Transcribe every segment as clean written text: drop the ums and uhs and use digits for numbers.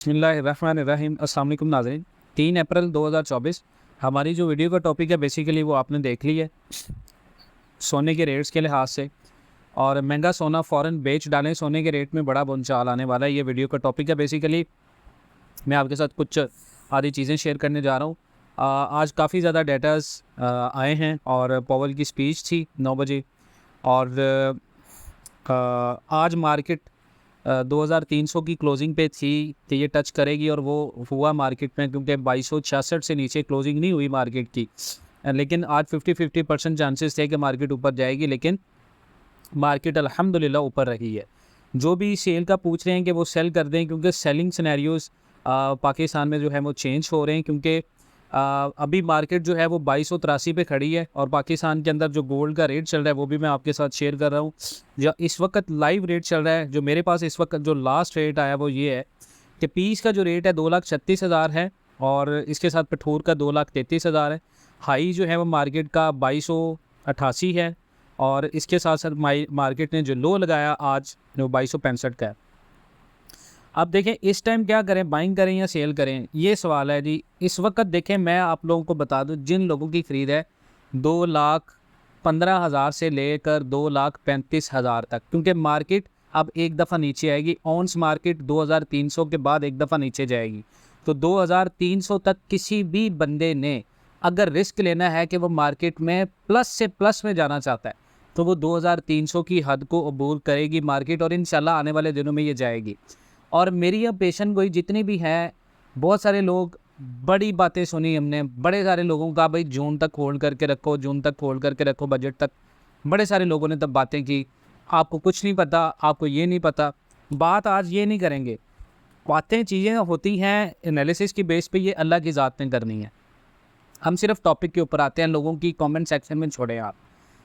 बिस्मिल्लाहिर्रहमानिर्रहीम। अस्सलाम वालेकुम नाज़रीन। 3 अप्रैल 2024 हमारी जो वीडियो का टॉपिक है बेसिकली वो आपने देख ली है सोने के रेट्स के लिहाज से। और महंगा सोना फ़ौरन बेच डालें, सोने के रेट में बड़ा बुनचाल आने वाला है। ये वीडियो का टॉपिक है। बेसिकली मैं आपके साथ कुछ आधी चीज़ें शेयर करने जा रहा हूँ। आज काफ़ी ज़्यादा डेटास आए हैं और पॉवेल की स्पीच थी 9 बजे। और आज मार्केट 2300 की क्लोजिंग पे थी कि ये टच करेगी और वो हुआ मार्केट में, क्योंकि 2266 से नीचे क्लोजिंग नहीं हुई मार्केट की। लेकिन आज 50% चांसेस थे कि मार्केट ऊपर जाएगी, लेकिन मार्केट अल्हम्दुलिल्लाह ऊपर रही है। जो भी सेल का पूछ रहे हैं कि वो सेल कर दें, क्योंकि सेलिंग सिनेरियोज़ पाकिस्तान में जो है वो चेंज हो रहे हैं। क्योंकि अभी मार्केट जो है वो 2283 पे खड़ी है और पाकिस्तान के अंदर जो गोल्ड का रेट चल रहा है वो भी मैं आपके साथ शेयर कर रहा हूँ। जो इस वक्त लाइव रेट चल रहा है, जो मेरे पास इस वक्त जो लास्ट रेट आया वो ये है कि पीस का जो रेट है 2,36,000 है और इसके साथ पेट्रोल का 2,33,000 है। हाई जो है वो मार्केट का 2288 है और इसके साथ साथ मार्केट ने जो लो लगाया आज वो 2265 का है। अब देखें इस टाइम क्या करें, बाइंग करें या सेल करें, ये सवाल है जी। इस वक्त देखें मैं आप लोगों को बता दूं, जिन लोगों की ख़रीद है 2,15,000 से लेकर 2,35,000 तक, क्योंकि मार्केट अब एक दफ़ा नीचे आएगी। ऑन्स मार्केट 2,300 के बाद एक दफ़ा नीचे जाएगी। तो 2,300 तक किसी भी बंदे ने अगर रिस्क लेना है कि वो मार्केट में प्लस से प्लस में जाना चाहता है तो वो 2,300 की हद को अबूर करेगी मार्केट और इंशाल्लाह आने वाले दिनों में ये जाएगी। और मेरी अब पेशन गोई जितनी भी है, बहुत सारे लोग बड़ी बातें सुनी हमने, बड़े सारे लोगों का भाई जून तक होल्ड करके रखो, जून तक होल्ड करके रखो, बजट तक। बड़े सारे लोगों ने तब बातें की, आपको कुछ नहीं पता, आपको ये नहीं पता। बात आज ये नहीं करेंगे। बातें चीज़ें होती हैं एनालिसिस की बेस पे, ये अल्लाह की ज़ात ने करनी है। हम सिर्फ टॉपिक के ऊपर आते हैं, लोगों की कमेंट सेक्शन में छोड़ें। आप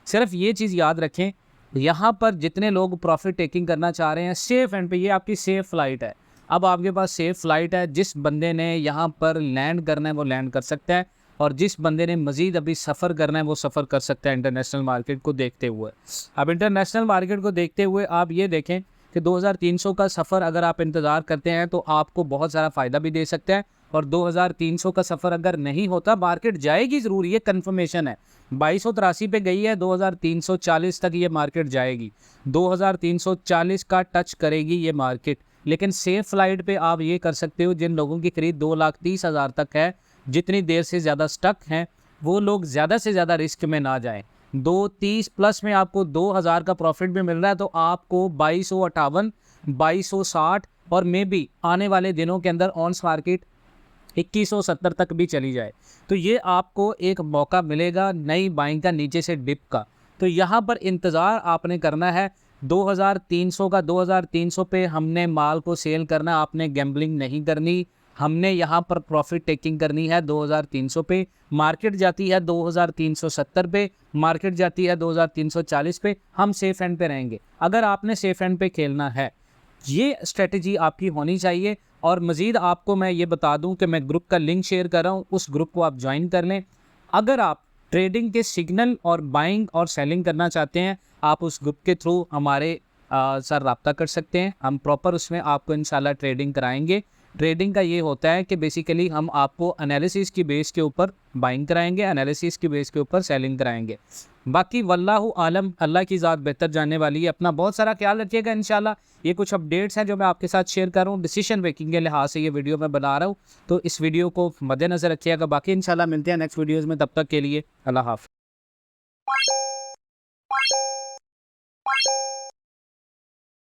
सिर्फ ये चीज़ याद रखें, यहाँ पर जितने लोग प्रॉफिट टेकिंग करना चाह रहे हैं सेफ एंड पे, ये आपकी सेफ फ्लाइट है। अब आपके पास सेफ फ्लाइट है, जिस बंदे ने यहाँ पर लैंड करना है वो लैंड कर सकता है और जिस बंदे ने मज़ीद अभी सफ़र करना है वो सफ़र कर सकता है इंटरनेशनल मार्केट को देखते हुए। अब इंटरनेशनल मार्केट को देखते हुए आप ये देखें कि 2,300 का सफ़र अगर आप इंतज़ार करते हैं तो आपको बहुत सारा फ़ायदा भी दे सकता है। और 2,300 का सफ़र अगर नहीं होता, मार्केट जाएगी ज़रूर, ये कन्फर्मेशन है। 2283 पे गई है, 2,340 तक ये मार्केट जाएगी। 2,340 का टच करेगी ये मार्केट। लेकिन सेफ फ्लाइट पे आप ये कर सकते हो, जिन लोगों की खरीद 2,30,000 तक है, जितनी देर से ज़्यादा स्टक हैं वो लोग ज़्यादा से ज़्यादा रिस्क में ना जाएं। 230 प्लस में आपको 2,000 का प्रॉफिट भी मिल रहा है, तो आपको 2258, 2260 और मे बी आने वाले दिनों के अंदर ऑन्स मार्केट 2170 तक भी चली जाए तो ये आपको एक मौका मिलेगा नई बाइंग का, नीचे से डिप का। तो यहाँ पर इंतज़ार आपने करना है 2,300 का। 2,300 पे हमने माल को सेल करना, आपने गैम्बलिंग नहीं करनी, हमने यहाँ पर प्रॉफिट टेकिंग करनी है। 2,300 पे मार्केट जाती है, 2,370 पे मार्केट जाती है, 2,340 पे हम सेफ एंड पे रहेंगे। अगर आपने सेफ एंड पे खेलना है, ये स्ट्रेटजी आपकी होनी चाहिए। और मज़ीद आपको मैं ये बता दूं कि मैं ग्रुप का लिंक शेयर कर रहा हूं, उस ग्रुप को आप ज्वाइन कर लें। अगर आप ट्रेडिंग के सिग्नल और बाइंग और सेलिंग करना चाहते हैं, आप उस ग्रुप के थ्रू हमारे साथ रब्ता कर सकते हैं। हम प्रॉपर उसमें आपको इंशाल्लाह ट्रेडिंग कराएंगे। ट्रेडिंग का ये होता है कि बेसिकली हम आपको एनालिसिस की बेस के ऊपर बाइंग कराएंगे, एनालिसिस की बेस के ऊपर सेलिंग कराएंगे। बाकी वल्लाहु आलम, अल्लाह की ज़ात बेहतर जानने वाली है। अपना बहुत सारा ख्याल रखिएगा इंशाल्लाह। ये कुछ अपडेट्स हैं जो मैं आपके साथ शेयर कर रहा हूँ, डिसीजन मेकिंग के लिहाज से ये वीडियो मैं बना रहा हूँ, तो इस वीडियो को मद्देनज़र रखिएगा। बाकी इंशाल्लाह मिलते हैं नेक्स्ट वीडियोज़ में, तब तक के लिए अल्लाह हाफ़िज़।